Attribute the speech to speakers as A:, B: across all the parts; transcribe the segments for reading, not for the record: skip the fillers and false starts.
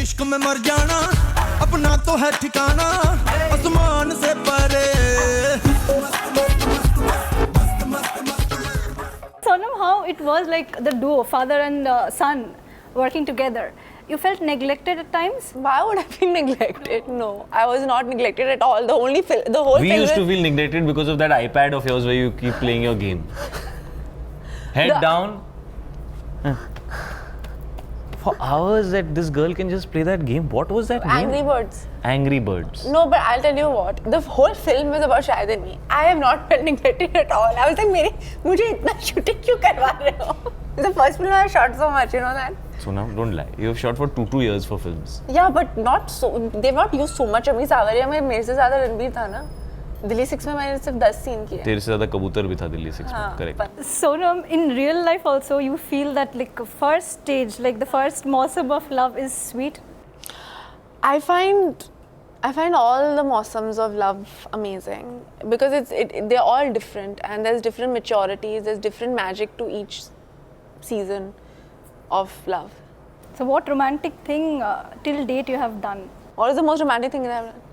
A: इश्क में मर जाना अपना तो है ठिकाना आसमान से परे
B: Sonam, how it was like the duo, father and son, working together? You felt neglected at times?
C: Why would I feel neglected? No, I was not neglected at all. The whole
D: We
C: film
D: used to
C: is-
D: feel neglected because of that iPad of yours where you keep playing your game. Head down. For hours that this girl can just play that game. What was that game?
C: Angry Birds.
D: Angry Birds.
C: No, but I'll tell you what. The whole film is about Shahid and me. I have not felt neglected at all. I was like, मुझे इतना shooting क्यों करवा रहे हो? It's the first film I shot so much, you know that?
D: So now, don't lie. You have shot for two years for films.
C: Yeah, but not so. They've not used so much. अमी सावरिया में मेरे से ज़्यादा रणबीर था ना. दिल्ली 6 में मैंने सिर्फ 10 सीन किए.
D: तेरे से ज़्यादा कबूतर भी था दिल्ली 6 में.
C: हाँ,
D: Correct.
B: Sonam, in real life also, you feel that like first stage, like the first mausim of love is sweet?
C: I find all the mausims of love amazing because they're all different and there's different maturities, there's different magic to each season of love.
B: So what romantic thing till date you have done?
C: What is the most romantic thing that I've done?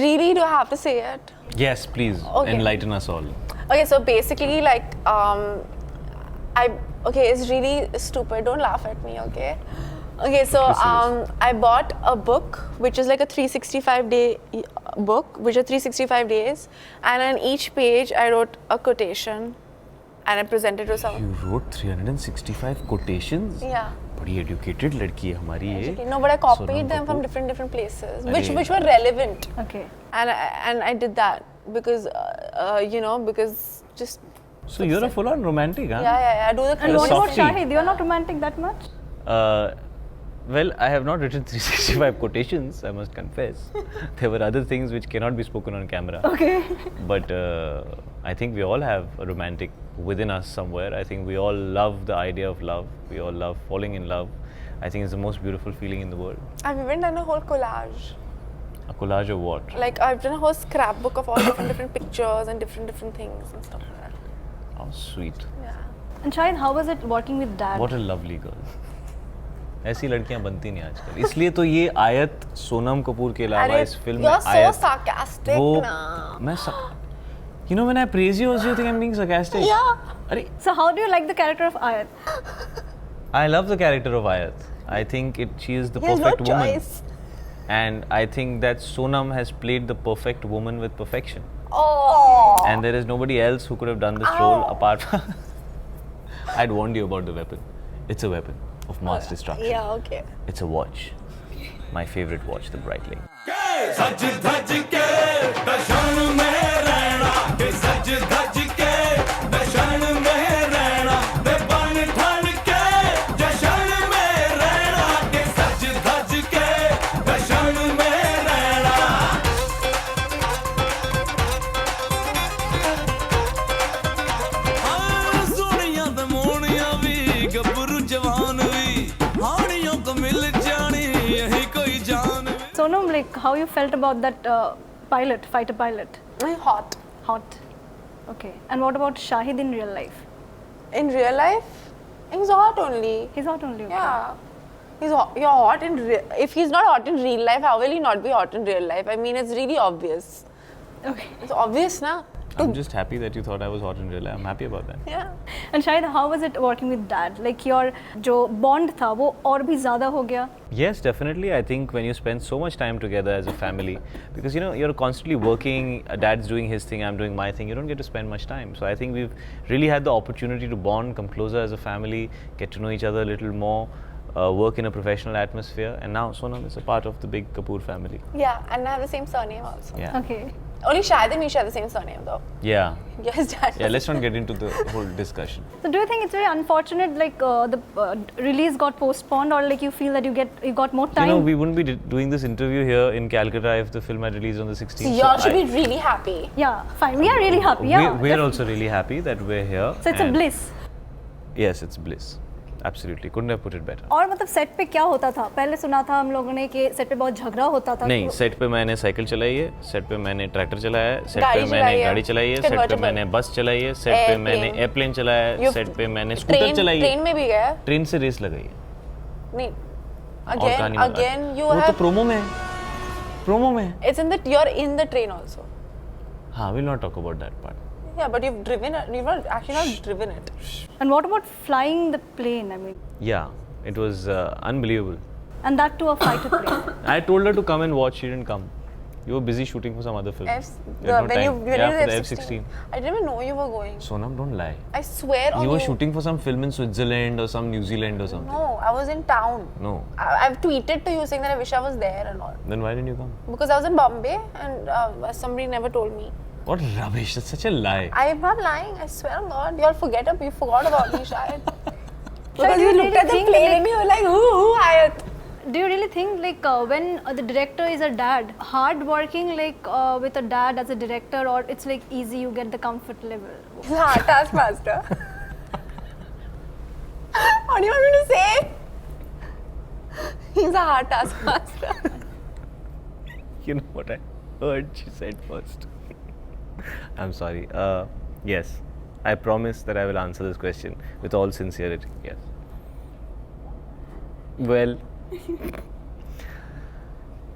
C: Really, do I have to say it?
D: Yes, please.
C: Okay.
D: Enlighten us all.
C: Okay, so basically, like, it's really stupid. Don't laugh at me, okay? Okay, so I bought a book which is like a 365-day book, which are 365 days, and on each page I wrote a quotation, and I presented to someone.
D: You wrote 365 quotations?
C: Yeah.
D: बड़ी educated लड़की है हमारी ये.
C: No, but I copied
D: Sonam
C: them from
D: Kapoor.
C: different places,
D: Arey.
C: which were relevant,
B: Okay.
C: and I did that because because just.
D: So you're a full-on romantic, huh?
C: Yeah, I do the
B: And what about
D: Softie.
B: Shahid? You're not romantic that much?
D: Well, I have not written 365 quotations, I must confess. There were other things which cannot be spoken on camera.
B: Okay.
D: But I think we all have a romantic within us somewhere. I think we all love the idea of love. We all love falling in love. I think it's the most beautiful feeling in the world.
C: I've even done a whole collage.
D: A collage of what?
C: Like I've done a whole scrapbook of all different pictures and different things and stuff like that.
D: How sweet.
C: Yeah.
B: And Shahid, how was it working with dad?
D: What a lovely girl. ऐसी लड़कियां बनती नहीं आजकल. इसलिए तो ये आयत सोनम कपूर के अलावा इस फिल्म में
C: you're so
D: आयत
C: sarcastic
D: वो
C: ना.
D: मैं you know when I praise you also you think I'm being sarcastic.
C: Yeah.
D: अरे
B: So how do you like the character of Ayat?
D: I love the character of Ayat. I think she is the
C: There's no
D: perfect woman.
C: choice.
D: And I think that Sonam has played the perfect woman with perfection.
C: Oh.
D: And there is nobody else who could have done this role apart from. I'd warned you about the weapon. It's a weapon of mass destruction.
C: Yeah, okay.
D: It's a watch. My favorite watch, the Breitling.
A: सज धज के दर्शन में रहना के सज धज के दर्शन में रहना बे बन ठन के जशन में रहना के सज धज के दर्शन में रहना हाँ सोनिया ते मोनिया भी गब्बरू जवान भी हानियों को मिल जानी यही कोई जान भी
B: Sonam, like how you felt about that pilot, fighter pilot?
C: Hot.
B: Hot. Okay. And what about Shahid in real life?
C: In real life, he's hot only.
B: He's hot only. Okay.
C: Yeah. You're hot in if he's not hot in real life, how will he not be hot in real life? I mean, it's really obvious.
B: Okay.
C: It's obvious, na?
D: I'm just happy that you thought I was hot in real life. I'm happy about that.
C: Yeah.
B: And Shahid, how was it working with dad? Like your जो bond था वो और भी ज़्यादा हो गया?
D: Yes, definitely. I think when you spend so much time together as a family, because you know you're constantly working, dad's doing his thing, I'm doing my thing, you don't get to spend much time. So I think we've really had the opportunity to bond, come closer as a family, get to know each other a little more, work in a professional atmosphere, and now Sonam is a part of the big Kapoor family.
C: Yeah, and I have the same surname also.
D: Yeah.
B: Okay.
C: Only Shahid and Misha have the same surname though.
D: Yeah.
C: Yes, dad.
D: Yeah, let's not get into the whole discussion.
B: So do you think it's very unfortunate like the release got postponed or like you feel that you got more time?
D: You know, we wouldn't be doing this interview here in Calcutta if the film had released on the 16th.
C: So y'all should be really happy.
B: Yeah, fine. We are really happy. Yeah.
D: We're also really happy that we're here.
B: So it's a
D: and-
B: bliss.
D: Yes, it's bliss. Absolutely. Couldn't have put it better.
B: और मतलब set पे क्या होता था? पहले सुना था हम लोगों ने कि सेट पे बहुत झगड़ा होता था.
D: नहीं,
B: तो-
D: सेट पे मैंने साइकिल चलाई है, सेट पे मैंने ट्रैक्टर चलाया है, सेट
C: गाड़ी
D: पे
C: चलाई
D: मैंने
C: है,
D: गाड़ी चलाई है, सेट पे
C: convertible,
D: मैंने बस चलाई है, सेट पे
C: airplane,
D: मैंने एयरप्लेन चलाया है,
C: you-
D: सेट पे मैंने स्कूटर चलाई है,
C: ट्रेन में भी गया?
D: ट्रेन से रेस लगाई है.
C: नहीं.
D: और कहानी में
C: again you
D: वो तो
C: have.
D: प्रोमो में है, प्रोमो में है.
C: It's in the you're in the train also.
D: हाँ, we'll not talk about that part.
C: Yeah, but you've driven it. You've not actually not driven it.
B: And what about flying the plane? I mean,
D: Yeah, it was unbelievable.
B: and that too a fighter plane.
D: I told her to come and watch. She didn't come. You were busy shooting for some other film. You had no
C: When you
D: time.
C: when
D: Yeah,
C: you
D: for
C: were
D: the
C: F16.
D: F16.
C: I didn't even know you were going.
D: Sonam, don't lie.
C: I swear on
D: You
C: you.
D: were shooting for some film in Switzerland or some New Zealand or something.
C: No, I was in town.
D: No.
C: I've tweeted to you saying that I wish I was there and all.
D: Then why didn't you come?
C: Because I was in Bombay and somebody never told me.
D: What rubbish! That's such a lie.
C: I'm not lying. I swear on God. You all you forgot about me, Shahid.
B: Shahid,
C: Because
B: you
C: you
B: really
C: looked at the
B: think
C: plane
B: like-
C: and you were like, ooh, Hayat.
B: Do you really think like when the director is a dad, hard working like with a dad as a director, or it's like easy, you get the comfort level?
C: Yeah, Taskmaster. What do you want me to say? He's a hard taskmaster.
D: You know what I heard she said first? I'm sorry. Yes, I promise that I will answer this question with all sincerity. Yes. Well,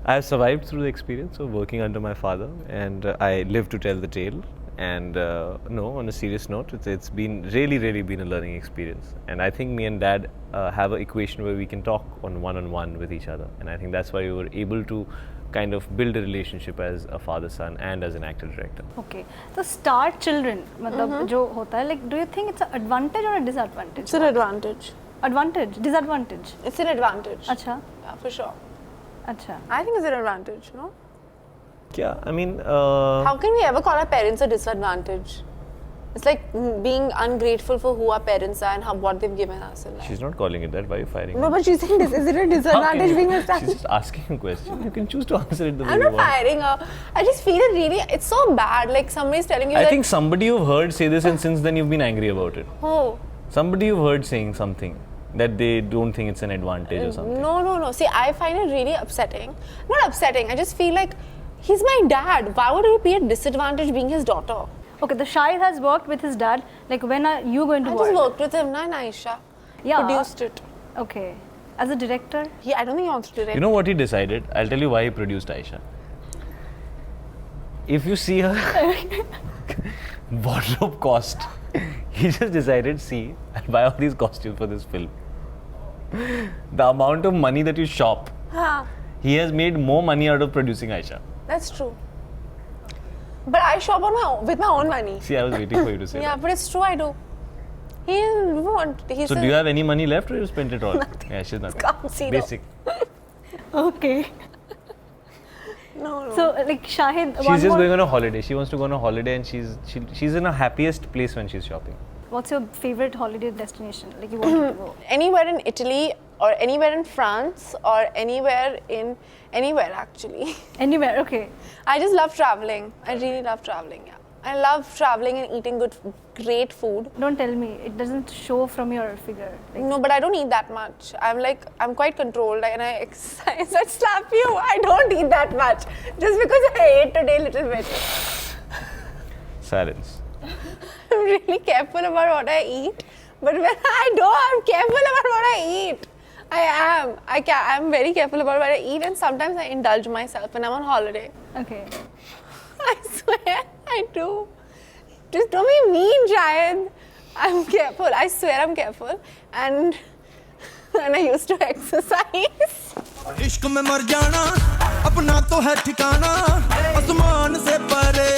D: I have survived through the experience of working under my father, and I live to tell the tale. And no, on a serious note, it's been really been a learning experience. And I think me and Dad have an equation where we can talk on one-on-one with each other. And I think that's why we were able to kind of build a relationship as a father-son and as an actor-director.
B: Okay, so star children, मतलब जो होता है, like, do you think it's an advantage or a disadvantage?
C: It's an advantage.
B: Advantage, disadvantage.
C: It's an advantage.
B: अच्छा,
C: Yeah, for sure.
B: अच्छा.
C: I think it's an advantage, no?
D: Yeah, I mean,
C: How can we ever call our parents a disadvantage? It's like being ungrateful for who our parents are and what they've given us in life.
D: she's not calling it that. Why are you firing?
C: No, but she's saying this. Is it a
D: How can
C: disadvantage
D: you-
C: being a
D: She's
C: disadvantage?
D: just asking a question. You can choose to answer it the way
C: I'm
D: you
C: not
D: want.
C: firing her. I just feel it really. It's so bad. Like somebody's telling you
D: I
C: that.
D: think somebody you've heard say this, and since then you've been angry about it.
C: Oh.
D: Somebody you've heard saying something that they don't think it's an advantage or something.
C: No. See, I find it really upsetting. Not upsetting. I just feel like he's my dad. Why would it be a disadvantage being his daughter?
B: Okay, the Shahid has worked with his dad. Like, when are you going to
C: I
B: work?
C: just worked with him, and Aisha
B: Yeah.
C: produced it.
B: Okay, as a director.
C: I don't think he wants to direct.
D: You know what he decided? I'll tell you why he produced Aisha. If you see her wardrobe cost, he just decided, see, I'll buy all these costumes for this film. The amount of money that you shop,
C: Haan,
D: he has made more money out of producing Aisha.
C: that's true. But I shop on with my own money.
D: See, I was waiting for you to say
C: Yeah,
D: that.
C: but it's true. I do. He's
D: So, do you have any money left or you spent it all?
C: Nothing.
D: Yeah, she's nothing.
C: Come, zero.
D: Basic.
B: Okay.
C: No.
B: So, like, Shahid,
D: She's just going on a holiday. She wants to go on a holiday and she's in her happiest place when she's shopping.
B: what's your favorite holiday destination? Like, you want to go?
C: Anywhere in Italy or anywhere in France or anywhere actually.
B: Anywhere, okay.
C: I just love traveling. I really love traveling. Yeah, I love traveling and eating great food.
B: Don't tell me, it doesn't show from your figure. Like,
C: No, but I don't eat that much. I'm quite controlled and I exercise. I slap you. I don't eat that much just because I ate today a little bit.
D: Silence.
C: I'm really careful about what I eat, but when I don't, I'm careful about what I eat. I'm very careful about what I eat, and sometimes I indulge myself when I'm on holiday.
B: okay.
C: I swear I do. Just don't be mean, Shahid. I'm careful. I swear I'm careful. And I used to exercise.
A: इश्क में मर जाना अपना तो है ठिकाना आसमान से परे